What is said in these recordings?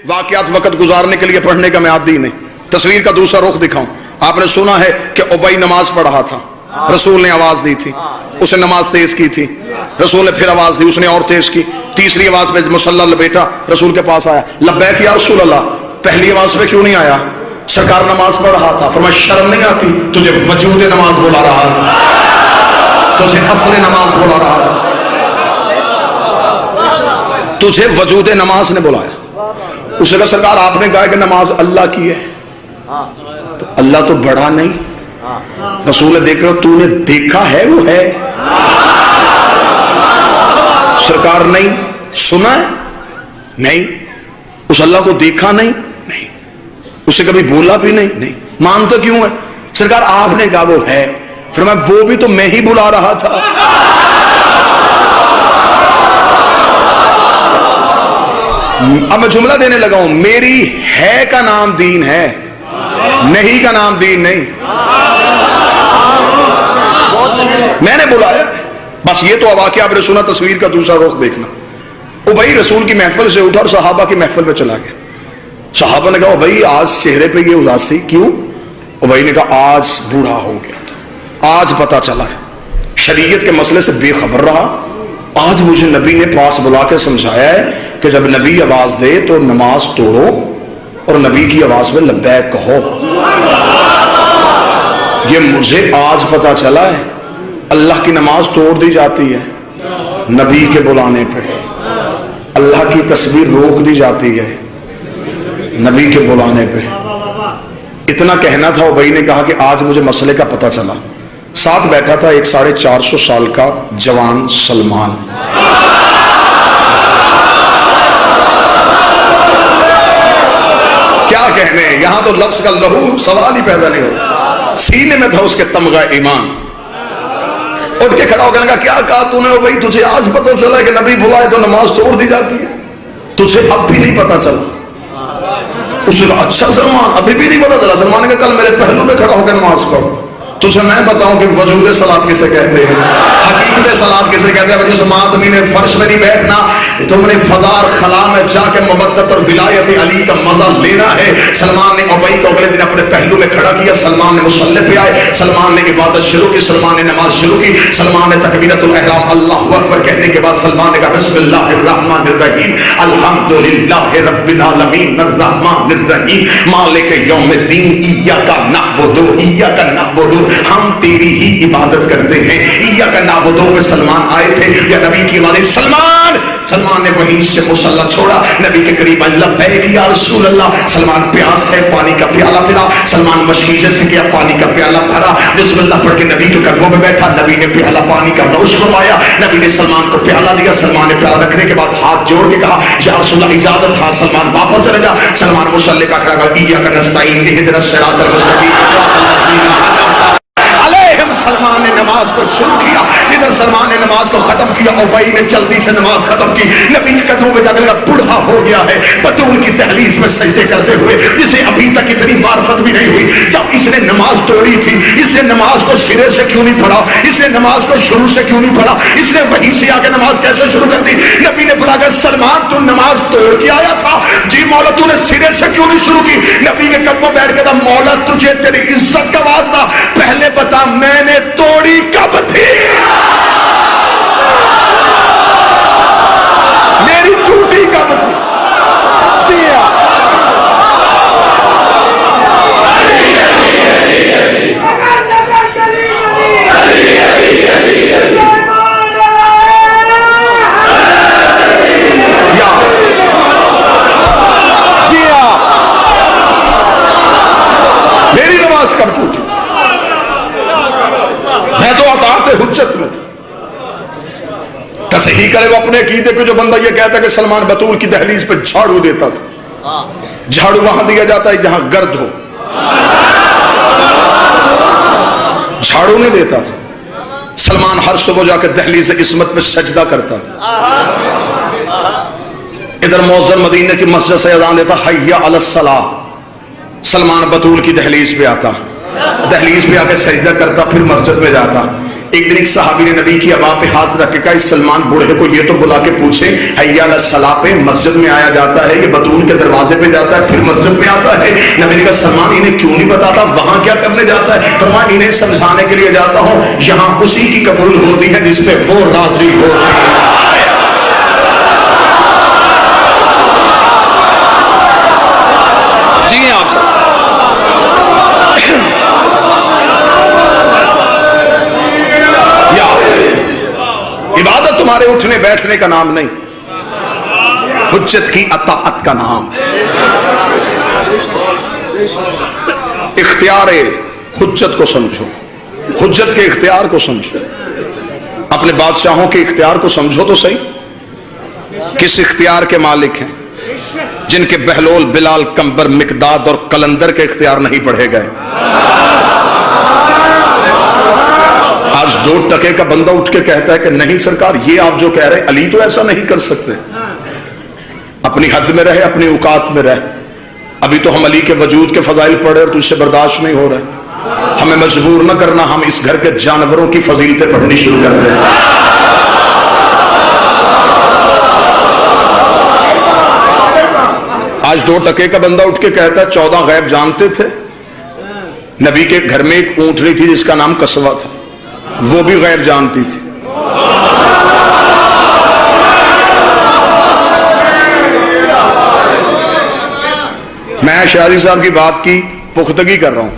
واقعات وقت گزارنے کے لیے پڑھنے کا میں عادی نہیں. تصویر کا دوسرا رخ دکھاؤں. آپ نے سنا ہے کہ ابی نماز پڑھ رہا تھا, رسول نے آواز دی تھی, اس نے نماز تیز کی تھی, رسول نے پھر آواز دی, اس نے اور تیز کی, تیسری آواز میں مصلی لپیٹا, رسول کے پاس آیا, لبیک یا رسول اللہ. پہلی آواز پہ کیوں نہیں آیا؟ سرکار نماز پڑھ رہا تھا. فرمایا شرم نہیں آتی؟ تجھے وجود نماز بلا رہا تھا, تجھے اصل نماز بلا رہا تھا, تجھے وجود نماز نے بلایا. اس نے سرکار آپ نے کہا کہ نماز اللہ کی ہے, تو اللہ تو بڑا نہیں. رسول نے دیکھا, تو نے دیکھا ہے وہ ہے. سرکار نہیں, سنا ہے نہیں, اس اللہ کو دیکھا نہیں, نہیں, اسے کبھی بولا بھی نہیں, نہیں. مانتا کیوں ہے؟ سرکار آپ نے کہا وہ ہے. فرمایا وہ بھی تو میں ہی بلا رہا تھا. اب میں جملہ دینے لگا ہوں, میری ہے کا نام دین ہے, نہیں کا نام دین نہیں. میں نے بلایا بس. یہ تو واقعہ آپ نے سنا. تصویر کا دوسرا رخ دیکھنا. ابی رسول کی محفل سے اٹھا اور صحابہ کی محفل میں چلا گیا. صحابہ نے کہا ابی آج چہرے پہ یہ اداسی کیوں؟ ابی نے کہا آج بوڑھا ہو گیا تھا, آج پتا چلا ہے, شریعت کے مسئلے سے بے خبر رہا. آج مجھے نبی نے پاس بلا کے سمجھایا ہے کہ جب نبی آواز دے تو نماز توڑو اور نبی کی آواز میں لبیک کہو. یہ مجھے آج پتا چلا ہے. اللہ کی نماز توڑ دی جاتی ہے نبی کے بلانے پہ, اللہ کی تسبیح روک دی جاتی ہے نبی کے بلانے پہ. اتنا کہنا تھا. ابی نے کہا کہ آج مجھے مسئلے کا پتا چلا. ساتھ بیٹھا تھا ایک 450 سال کا جوان سلمان. کیا کہنے, یہاں تو لفظ کا لہو سوال ہی پیدا نہیں ہو. سینے میں تھا اس کے تمغہ ایمان. اٹھ کے کھڑا ہو گیا, کیا کہا تو نے ابی؟ تجھے آج پتا چلا کہ نبی بلائے تو نماز توڑ دی جاتی ہے, تجھے اب بھی نہیں پتا چلا؟ اس نے کہا اچھا سلمان ابھی بھی نہیں پتا چلا. سلمان نے کہا کل میرے پہلو پہ کھڑا ہو کے نماز پڑھو. تجھے میں بتاؤں کہ وجود صلاۃ کسے کہتے ہیں, حقیقت صلاۃ کسے کہتے ہیں. جس ماتمی نے فرش میں نہیں بیٹھنا, تم نے فضا اور خلا میں جا کے مودت اور ولایت علی کا مزہ لینا ہے. سلمان نے ابی کو اگلے دن اپنے پہلو میں کھڑا کیا. سلمان نے مصلی پہ آئے, سلمان نے عبادت شروع کی, سلمان نے نماز شروع کی. سلمان نے تکبیرۃ الاحرام اللہ اکبر کہنے کے بعد سلمان نے کہا بسم اللہ الرحمن الرحیم الحمدللہ رب العالمین الرحمن الرحیم مالک یوم الدین ایاک نعبد و ایاک نعبد, ہم تیری ہی عبادت کرتے ہیں. ایاک نعبد پہ سلمان آئے تھے یا نبی کی آواز سلمان. سلمان نے وہیں سے مصلی چھوڑا, نبی کے قریب آئے, لبیک یا رسول اللہ. سلمان پیاس ہے, پانی کا پیالہ پلا. سلمان مشکیزے سے کیا, پانی کا پیالہ بھرا, بسم اللہ پڑھ کے نبی کے قدموں پہ بیٹھا. نبی نے پیالہ پانی کا نوش فرمایا. نبی نے سلمان کو پیالہ دیا. سلمان نے پیالہ رکھنے کے بعد ہاتھ جوڑ کے کہا یا رسول اللہ اجازت. ہاں سلمان واپس چلے جا. سلمان مصلی پہ کھڑا کہا ایاک نستعین اہدنا الصراط المستقیم صراط الذین انعمت علیہم. سلمان نے نماز کو شروع کیا. ادھر سلمان نے نماز کو ختم کیا. ابی نے جلدی سے نماز ختم کی. نبی کے قدموں پہ جا کر بوڑھا ہو گیا ہے بطول کی دہلیز میں سجدے کرتے ہوئے, جسے ابھی تک اتنی معرفت بھی نہیں ہوئی. جب اس نے نماز توڑی تھی, اس نے نماز کو سرے سے کیوں نہیں پڑھا؟ اس نے نماز کو شروع سے کیوں نہیں پڑھا؟ اس نے وہیں سے آ کے نماز کیسے شروع کر دی؟ نبی نے بلا کر سلمان تو نماز توڑ کے آیا تھا؟ جی مولا تو نے سرے سے کیوں نہیں شروع کی؟ نبی کے قدموں بیٹھ کے تھا مولا تجھے تیری عزت کا واسطہ پہلے بتا میں نے توڑی کب تھی, میری ٹوٹی کب تھی؟ جی ہاں, میری نماز کب ٹوٹی؟ میں تو اطاعت حجت میں تھا. تصحیح کرے وہ اپنے عقیدے کو. جو بندہ یہ کہتا ہے کہ سلمان بطول کی دہلیز پہ جھاڑو دیتا تھا, جھاڑو وہاں دیا جاتا ہے جہاں گرد ہو, جھاڑو نہیں دیتا تھا. سلمان ہر صبح جا کے دہلیز عصمت میں سجدہ کرتا تھا. ادھر مؤذن مدینہ کی مسجد سے اذان دیتا حی علی الصلاۃ, سلمان بطول کی دہلیز پہ آتا, دہلیز پہ آ کے سجدہ کرتا, پھر مسجد میں جاتا. ایک دن ایک صحابی نے نبی کی ابا پہ ہاتھ رکھ کے کہا اس سلمان بوڑھے کو یہ تو بلا کے پوچھے حیا الصلاۃ پہ مسجد میں آیا جاتا ہے، یہ بطول کے دروازے پہ جاتا ہے پھر مسجد میں آتا ہے؟ نبی نے کہا سلمان انہیں کیوں نہیں بتاتا وہاں کیا کرنے جاتا ہے؟ فرمایا انہیں سمجھانے کے لیے جاتا ہوں یہاں اسی کی قبول ہوتی ہے جس پہ وہ راضی ہوتی ہے۔ جی ہیں آپ سب عبادت تمہارے اٹھنے بیٹھنے کا نام نہیں، حجت کی اطاعت کا نام ہے۔ اختیار حجت کو سمجھو، حجت کے اختیار کو سمجھو، اپنے بادشاہوں کے اختیار کو سمجھو تو صحیح، کس اختیار کے مالک ہیں؟ جن کے بہلول، بلال، کمبر، مقداد اور قلندر کے اختیار نہیں پڑھے گئے۔ آج 2 ٹکے کا بندہ اٹھ کے کہتا ہے کہ نہیں سرکار یہ آپ جو کہہ رہے علی تو ایسا نہیں کر سکتے، اپنی حد میں رہے، اپنی اوقات میں رہے۔ ابھی تو ہم علی کے وجود کے فضائل پڑھے اور تجھ سے برداشت نہیں ہو رہے، ہمیں مجبور نہ کرنا، ہم اس گھر کے جانوروں کی فضیلتیں پڑھنی شروع کر دیں۔ آج 2 ٹکے کا بندہ اٹھ کے کہتا ہے 14 غیب جانتے تھے۔ نبی کے گھر میں ایک اونٹنی تھی جس کا نام کسوہ تھا، وہ بھی غیب جانتی تھی۔ میں شاہدی صاحب کی بات کی پختگی کر رہا ہوں،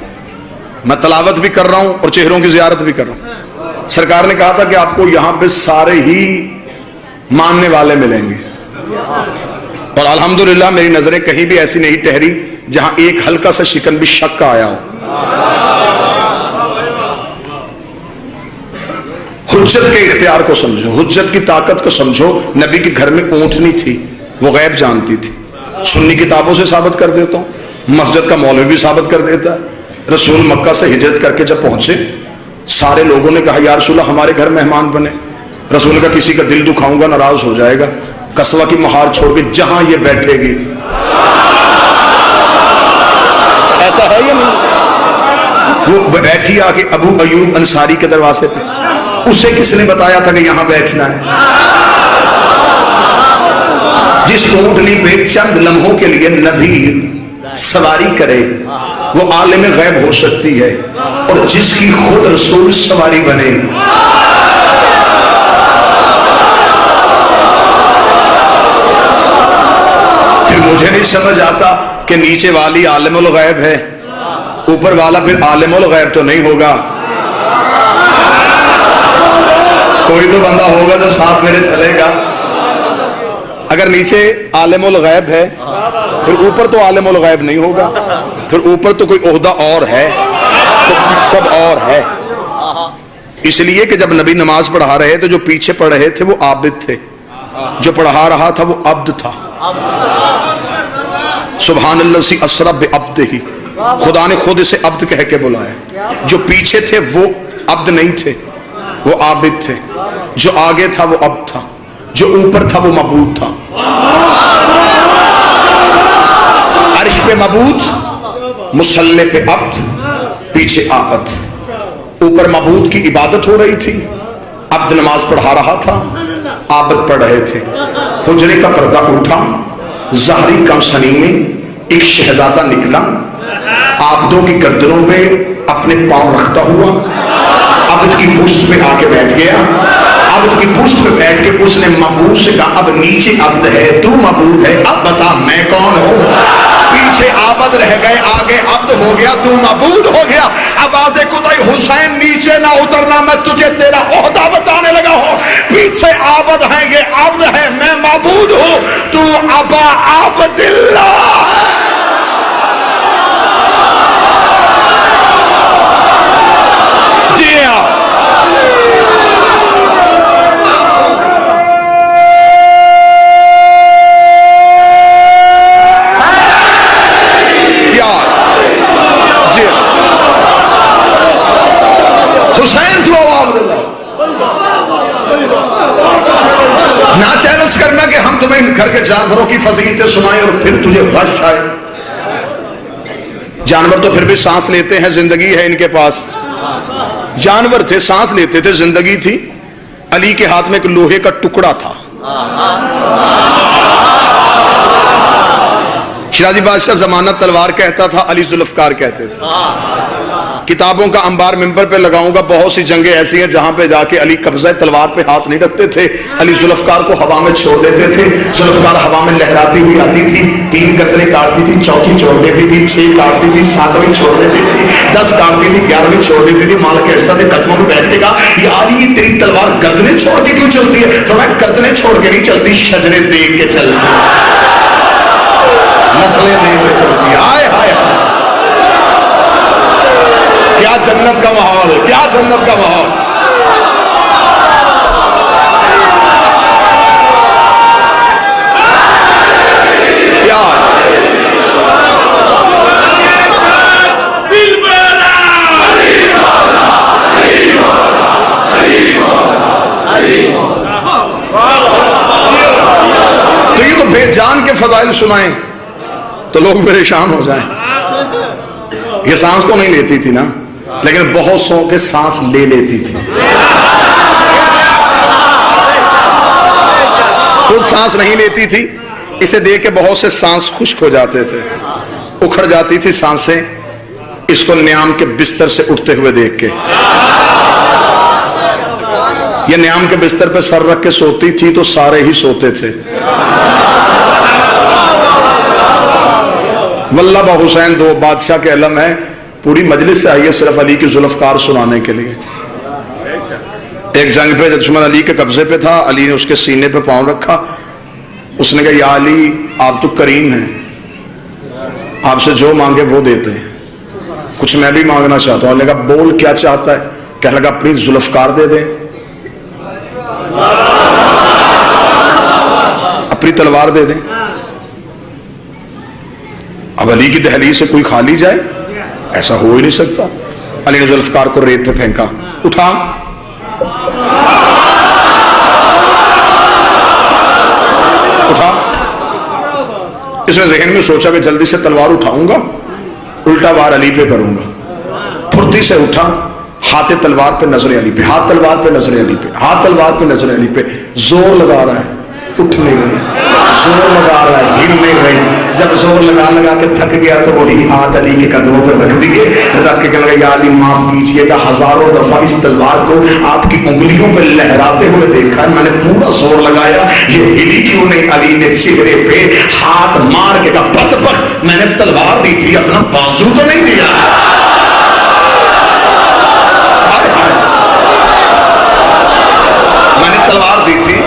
میں تلاوت بھی کر رہا ہوں اور چہروں کی زیارت بھی کر رہا ہوں۔ سرکار نے کہا تھا کہ آپ کو یہاں پہ سارے ہی ماننے والے ملیں گے، اور الحمدللہ میری نظریں کہیں بھی ایسی نہیں ٹھہری جہاں ایک ہلکا سا شکن بھی شک کا آیا ہو۔ حجت کے اختیار کو سمجھو، حجت کی طاقت کو سمجھو۔ نبی کے گھر میں اونٹنی تھی، وہ غیب جانتی تھی۔ سنی کتابوں سے ثابت کر دیتا ہوں، مسجد کا مولوی بھی ثابت کر دیتا ہے۔ رسول مکہ سے ہجرت کر کے جب پہنچے، سارے لوگوں نے کہا یا رسول اللہ ہمارے گھر مہمان بنے۔ رسول کا کسی کا دل دکھاؤں گا ناراض ہو جائے گا، کسوہ کی مہار چھوڑ کے جہاں یہ بیٹھے گی۔ ایسا ہے یا نہیں؟ وہ بیٹھی آ کے ابو ایوب انصاری کے دروازے پہ، اسے کس نے بتایا تھا کہ یہاں بیٹھنا ہے؟ جس اونٹنی پہ چند لمحوں کے لیے نبی سواری کرے وہ عالم غیب ہو سکتی ہے، اور جس کی خود رسول سواری بنے۔ پھر مجھے نہیں سمجھ آتا کہ نیچے والی عالم الغیب ہے، اوپر والا پھر عالم الغیب تو نہیں ہوگا؟ کوئی تو بندہ ہوگا جو ساتھ میرے چلے گا۔ اگر نیچے عالم الغیب ہے پھر اوپر تو عالم الغیب نہیں ہوگا، پھر اوپر تو کوئی عہدہ اور ہے، تو سب اور ہے۔ اس لیے کہ جب نبی نماز پڑھا رہے تھے جو پیچھے پڑھ رہے تھے وہ عابد تھے، جو پڑھا رہا تھا وہ عبد تھا۔ سبحان اللہ اسری بعبدہ، خدا نے خود اسے عبد کہہ کے بلایا۔ جو پیچھے تھے وہ عبد نہیں تھے، وہ عابد تھے۔ جو آگے تھا وہ عبد تھا، جو اوپر تھا وہ معبود تھا۔ عرش پہ معبود، مصلی پہ عبد، پیچھے عابد۔ اوپر معبود کی عبادت ہو رہی تھی، عبد نماز پڑھا رہا تھا، عابد پڑھ رہے تھے۔ حجرے کا پردہ اٹھا، ظاہری کمسنی میں ایک شہزادہ نکلا، عابدوں کی گردنوں پہ اپنے پاؤں رکھتا ہوا، عبد کی پشت پہ آ کے بیٹھ گیا۔ عبد کی پشت پہ بیٹھ کے اس نے معبود سے کہا اب نیچے عبد ہے، تو معبود ہے، اب بتا میں کون ہوں؟ پیچھے عابد رہ گئے، آگے عبد ہو گیا، تو معبود ہو گیا۔ آواز قطعی حسین نیچے نہ اترنا، میں تجھے تیرا عہدہ بتانے لگا ہوں۔ پیچھے عابد ہیں، یہ عبد ہے، میں معبود ہوں، تو ابا عبد اللہ۔ جی ہاں، حسین تو عبد اللہ۔ نہ چیلنج کرنا کہ ہم تمہیں گھر کے جانوروں کی فضیلتیں سنائیں اور پھر تجھے غش آئے۔ جانور تو پھر بھی سانس لیتے ہیں، زندگی ہے ان کے پاس۔ جانور تھے، سانس لیتے تھے، زندگی تھی. علی کے ہاتھ میں ایک لوہے کا ٹکڑا تھا. شیرازی بادشاہ زمانہ تلوار کہتا تھا، علی ذوالفقار کہتے تھے. کتابوں کا انبار ممبر پہ لگاؤں گا. بہت سی جنگیں ایسی ہیں جہاں پہ جا کے علی قبضہ تلوار پہ ہاتھ نہیں رکھتے تھے. علی ذوالفقار کو ہوا میں چھوڑ دیتے تھے. ذوالفقار ہوا میں لہراتی ہوئی آتی تھی، 3 گردنیں کاٹتی تھی، چوتھی چھوڑ دیتی تھی، 6 کاٹتی تھی، 7ویں چھوڑ دیتی تھی، 10 کاٹتی تھی، 11ویں چھوڑ دیتی تھی. مالک اشتر نے قدموں میں بیٹھ کے کہا، یا علی یہ تیری تلوار گردنیں چھوڑ کے کیوں چلتی ہے؟ فرمایا گردنیں چھوڑ کے نہیں چلتی، شجرے دیکھ کے چلتی، نسلیں دیکھ کے چلتی ہے. آئے ہائے کیا جنت کا ماحول، کیا جنت کا ماحول. تو یہ تو بے جان کے فضائل سنائیں تو لوگ پریشان ہو جائیں. یہ سانس تو نہیں لیتی تھی نا، لیکن بہت سو کے سانس لے لیتی تھی. خود سانس نہیں لیتی تھی، اسے دیکھ کے بہت سے سانس خشک ہو جاتے تھے، اکھڑ جاتی تھی سانسیں اس کو نیام کے بستر سے اٹھتے ہوئے دیکھ کے. یہ نیام کے بستر پہ سر رکھ کے سوتی تھی تو سارے ہی سوتے تھے. واللہ با حسین 2 بادشاہ کے علم ہے. پوری مجلس سے آئیے صرف علی کی ذوالفقار سنانے کے لیے. ایک جنگ پہ دشمن علی کے قبضے پہ تھا، علی نے اس کے سینے پہ پاؤں رکھا. اس نے کہا، یا علی آپ تو کریم ہیں، آپ سے جو مانگے وہ دیتے ہیں، کچھ میں بھی مانگنا چاہتا ہوں. نے کہا بول کیا چاہتا ہے؟ کہنے لگا اپنی ذوالفقار دے دیں، اپنی تلوار دے دیں. اب علی کی دہلیز سے کوئی خالی جائے؟ ایسا ہو ہی نہیں سکتا. علی نے ذوالفقار کو ریت پہ پھینکا، اٹھا، اٹھا. اس نے ذہن میں سوچا کہ جلدی سے تلوار اٹھاؤں گا، الٹا وار علی پہ کروں گا. پھرتی سے اٹھا، ہاتھ تلوار پہ نظر علی پہ، ہاتھ تلوار پہ نظر علی پہ، ہاتھ تلوار پہ نظر علی پہ. زور لگا رہا ہے، اٹھ نہیں رہی، زور لگا رہا ہے، ہل نہیں رہی. جب زور لگا کے تھک گیا تو وہی ہاتھ علی کے قدموں پر رکھ دیے. رکھ کے کہنے لگا، یا علی معاف کیجئے گا، ہزاروں دفعہ اس تلوار کو آپ کی انگلیوں پہ لہراتے ہوئے دیکھا ہے، میں نے پورا زور لگایا، یہ ہلی کیوں نہیں؟ علی نے چہرے پہ ہاتھ مار کے کہا، بدبخت، میں نے تلوار دی تھی، اپنا بازو تو نہیں دیا. میں نے تلوار دی تھی.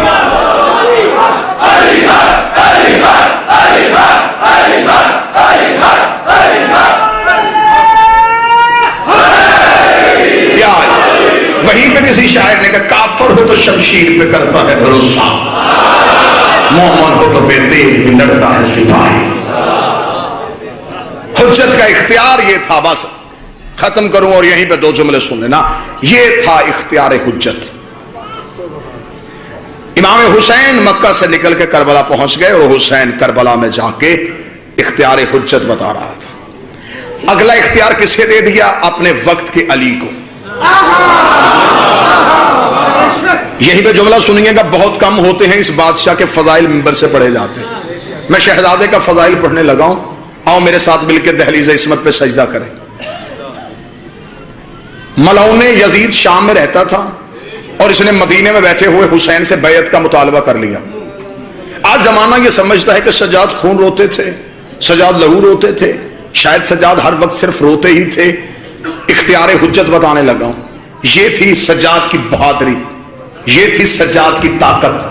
وہیں پہ کسی شاعر نے کہا، کافر ہو تو شمشیر پہ کرتا ہے بھروسہ، مومن ہو تو بے تیغ بھی لڑتا ہے سپاہی. حجت کا اختیار یہ تھا. بس ختم کروں اور یہیں پہ 2 جملے سن لینا. یہ تھا اختیار حجت. امام حسین مکہ سے نکل کے کربلا پہنچ گئے اور حسین کربلا میں جا کے اختیار حجت بتا رہا تھا. اگلا اختیار کسے دے دیا؟ اپنے وقت کے علی کو. یہی پہ جملہ سنیے گا، بہت کم ہوتے ہیں اس بادشاہ کے فضائل منبر سے پڑھے جاتے ہیں. میں شہزادے کا فضائل پڑھنے لگا ہوں، آؤ میرے ساتھ مل کے دہلیز عصمت پہ سجدہ کریں. ملعون یزید شام میں رہتا تھا اور اس نے مدینے میں بیٹھے ہوئے حسین سے بیعت کا مطالبہ کر لیا. آج زمانہ یہ سمجھتا ہے کہ سجاد خون روتے تھے، سجاد لہو روتے تھے. شاید سجاد ہر وقت صرف روتے ہی تھے. اختیار حجت بتانے لگا ہوں. یہ تھی سجاد کی بہادری، یہ تھی سجاد کی طاقت.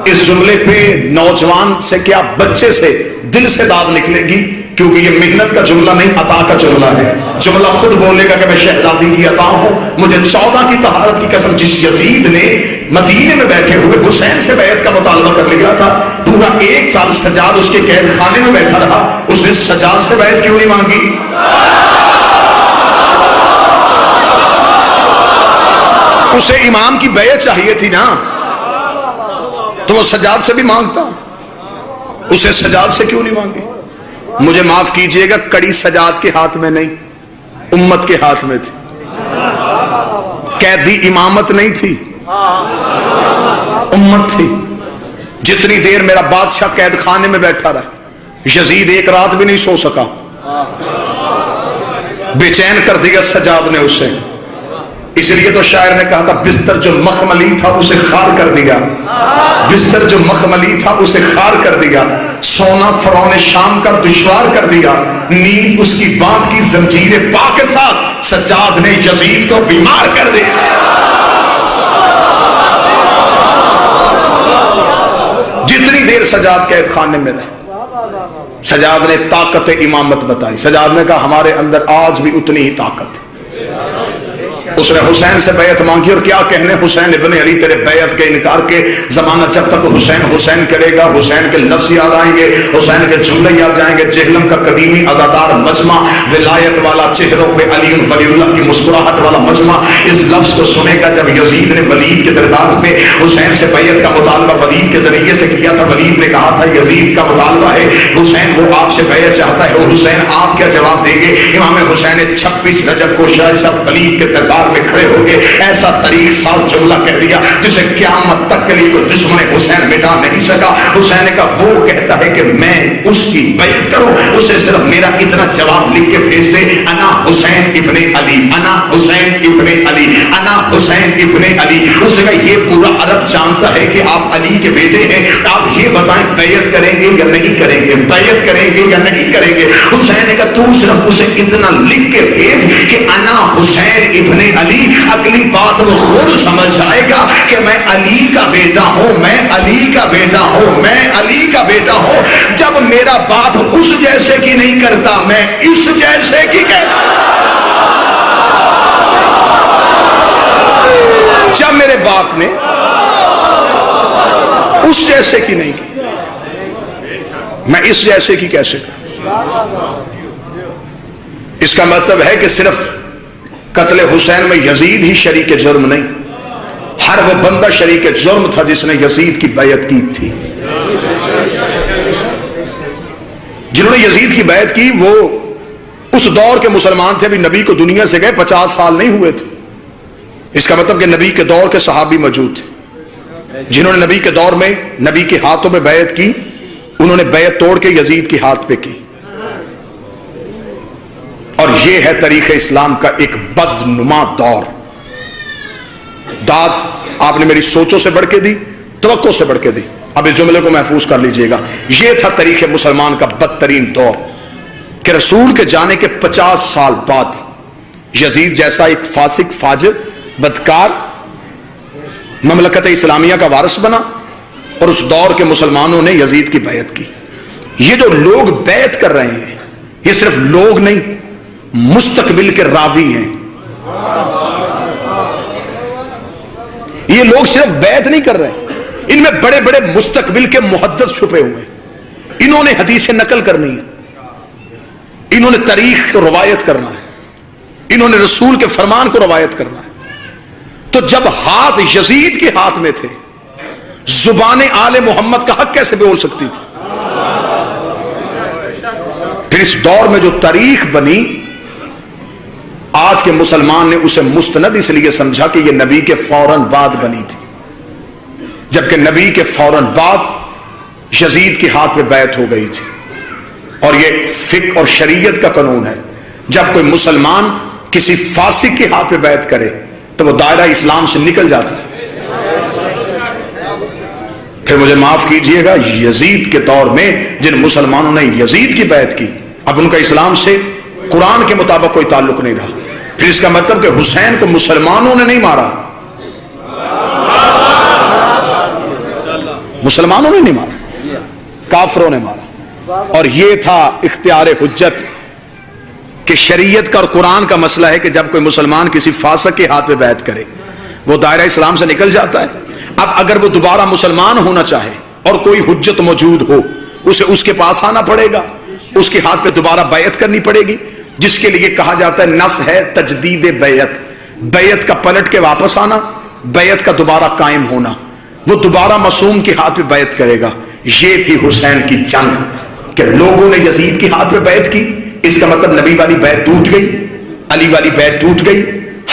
اس جملے پہ نوجوان سے کیا بچے سے دل سے داد نکلے گی، کیونکہ یہ محنت کا جملہ نہیں، عطا کا جملہ ہے. جملہ خود بولے گا کہ میں شہزادی کی عطا ہوں. مجھے 14 کی طہارت کی قسم، جس یزید نے مدینے میں بیٹھے ہوئے حسین سے بیعت کا مطالبہ کر لیا تھا، پورا 1 سال سجاد اس کے قید خانے میں بیٹھا رہا، اس نے سجاد سے بیعت کیوں نہیں مانگی؟ اسے امام کی بیعت چاہیے تھی نا، تو وہ سجاد سے بھی مانگتا. اسے سجاد سے کیوں نہیں مانگی؟ مجھے معاف کیجئے گا، کڑی سجاد کے ہاتھ میں نہیں، امت کے ہاتھ میں تھی. قیدی امامت نہیں تھی، امت تھی. جتنی دیر میرا بادشاہ قید خانے میں بیٹھا رہا، یزید ایک رات بھی نہیں سو سکا. بے چین کر دیا سجاد نے اسے. اس لیے تو شاعر نے کہا تھا بستر جو مخملی تھا اسے خار کر دیا، بستر جو مخملی تھا اسے خار کر دیا، سونا فرعون شام کا دشوار کر دیا، نیند اس کی باندھ کی زنجیر پا کے ساتھ سجاد نے یزید کو بیمار کر دیا. جتنی دیر سجاد قید خانے میں رہے، سجاد نے طاقت امامت بتائی. سجاد نے کہا ہمارے اندر آج بھی اتنی ہی طاقت. اس نے حسین سے بیعت مانگی، اور کیا کہنے حسین ابن علی تیرے بیعت کے انکار کے. زمانہ جب تک حسین حسین کرے گا حسین کے لفظ یاد آئیں گے، حسین کے جملے یاد جائیں گے. جہلم کا قدیمی ازادار مجمع، ولایت والا چہروں پہ علی ولی اللہ کی مسکراہٹ والا مجمع اس لفظ کو سنے گا. جب یزید نے ولید کے دربار میں حسین سے بیعت کا مطالبہ ولید کے ذریعے سے کیا تھا، ولید نے کہا تھا یزید کا مطالبہ ہے حسین وہ آپ سے بیعت چاہتا ہے، اور حسین آپ کیا جواب دیں گے؟ امام حسین 26 رجب کو شاہ صاحب ولید کے دربار میں کھڑے ہو گئے، ایسا طریق سال جملہ کہہ دیا جسے قیامت تک کے لیے کوئی دشمن حسین مٹا نہیں سکا. حسین نے کہا وہ کہتا ہے کہ میں اس کی بیعت کروں، اسے صرف میرا اتنا جواب لکھ کے بھیج دے، انا حسین ابن علی، انا حسین ابن علی، انا حسین ابن علی. اس نے کہا یہ پورا عرب جانتا ہے کہ آپ علی کے بیٹے ہیں، آپ یہ بتائیں بیعت کریں گے یا نہیں کریں گے، بیعت کریں گے یا نہیں کریں گے. حسین نے کہا تو صرف اسے اتنا لکھ کے بھیج کہ انا حسین ابن علی، اگلی بات وہ خود سمجھ جائے گا کہ میں علی کا بیٹا ہوں، میں علی کا بیٹا ہوں، میں علی کا بیٹا ہوں. جب میرا باپ اس جیسے کی نہیں کرتا میں اس جیسے کی کیسے؟ جب میرے باپ نے اس جیسے کی نہیں کی میں اس جیسے کی کیسے کروں؟ اس کا مطلب ہے کہ صرف قتل حسین میں یزید ہی شریک جرم نہیں، ہر وہ بندہ شریک جرم تھا جس نے یزید کی بیعت کی تھی. جنہوں نے یزید کی بیعت کی وہ اس دور کے مسلمان تھے، ابھی نبی کو دنیا سے گئے 50 سال نہیں ہوئے تھے. اس کا مطلب کہ نبی کے دور کے صحابی موجود تھے جنہوں نے نبی کے دور میں نبی کے ہاتھوں میں بیعت کی، انہوں نے بیعت توڑ کے یزید کے ہاتھ پہ کی. اور یہ ہے تاریخ اسلام کا ایک بدنما دور. داد آپ نے میری سوچوں سے بڑھ کے دی، توقع سے بڑھ کے دی. اب اس جملے کو محفوظ کر لیجئے گا. یہ تھا تاریخ مسلمان کا بدترین دور کہ رسول کے جانے کے 50 سال بعد یزید جیسا ایک فاسق فاجر بدکار مملکت اسلامیہ کا وارث بنا، اور اس دور کے مسلمانوں نے یزید کی بیعت کی. یہ جو لوگ بیعت کر رہے ہیں یہ صرف لوگ نہیں، مستقبل کے راوی ہیں. یہ لوگ صرف بیعت نہیں کر رہے، ان میں بڑے بڑے مستقبل کے محدث چھپے ہوئے ہیں. انہوں نے حدیث نقل کرنی ہے، انہوں نے تاریخ کو روایت کرنا ہے، انہوں نے رسول کے فرمان کو روایت کرنا ہے. تو جب ہاتھ یزید کے ہاتھ میں تھے، زبان آل محمد کا حق کیسے بول سکتی تھی؟ پھر اس دور میں جو تاریخ بنی، آج کے مسلمان نے اسے مستند اس لیے سمجھا کہ یہ نبی کے فوراً بعد بنی تھی، جبکہ نبی کے فوراً بعد یزید کے ہاتھ پہ بیعت ہو گئی تھی. اور یہ فقہ اور شریعت کا قانون ہے، جب کوئی مسلمان کسی فاسق کے ہاتھ پہ بیعت کرے تو وہ دائرہ اسلام سے نکل جاتا ہے. پھر مجھے معاف کیجئے گا، یزید کے دور میں جن مسلمانوں نے یزید کی بیعت کی، اب ان کا اسلام سے قرآن کے مطابق کوئی تعلق نہیں رہا. پھر اس کا مطلب کہ حسین کو مسلمانوں نے نہیں مارا، مسلمانوں نے نہیں مارا، کافروں نے مارا. اور یہ تھا اختیار حجت کہ شریعت کا اور قرآن کا مسئلہ ہے کہ جب کوئی مسلمان کسی فاسق کے ہاتھ پہ بیعت کرے وہ دائرہ اسلام سے نکل جاتا ہے. اب اگر وہ دوبارہ مسلمان ہونا چاہے اور کوئی حجت موجود ہو، اسے اس کے پاس آنا پڑے گا، اس کے ہاتھ پہ دوبارہ بیعت کرنی پڑے گی، جس کے لیے کہا جاتا ہے نص ہے تجدید بیعت. بیعت کا پلٹ کے واپس آنا، بیعت کا دوبارہ قائم ہونا. وہ دوبارہ معصوم کے ہاتھ پہ بیعت کرے گا. یہ تھی حسین کی جنگ کہ لوگوں نے یزید کے ہاتھ پہ بیعت کی. اس کا مطلب نبی والی بیعت ٹوٹ گئی، علی والی بیعت ٹوٹ گئی،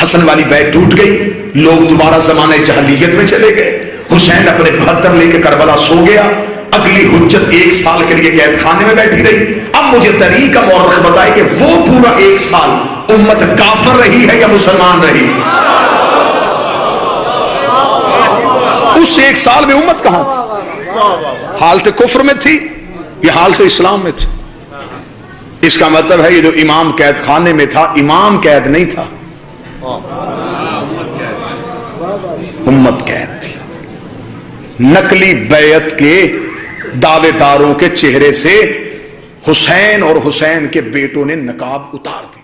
حسن والی بیعت ٹوٹ گئی، لوگ دوبارہ زمانے جہلیت میں چلے گئے، حسین اپنے بہتر لے کے کربلا سو گیا، اگلی حجت 1 سال کے لیے قید خانے میں بیٹھی رہی۔ اب مجھے طریقہ مورخ بتائے کہ وہ پورا 1 سال امت کافر رہی ہے یا مسلمان رہی؟ اس 1 سال میں امت کہاں تھی؟ حالت کفر میں تھی یا حالت اسلام میں تھی؟ اس کا مطلب ہے یہ جو امام قید خانے میں تھا، امام قید نہیں تھا، امت قید تھی۔ نقلی بیعت کے دعوے داروں کے چہرے سے حسین اور حسین کے بیٹوں نے نقاب اتار دیا۔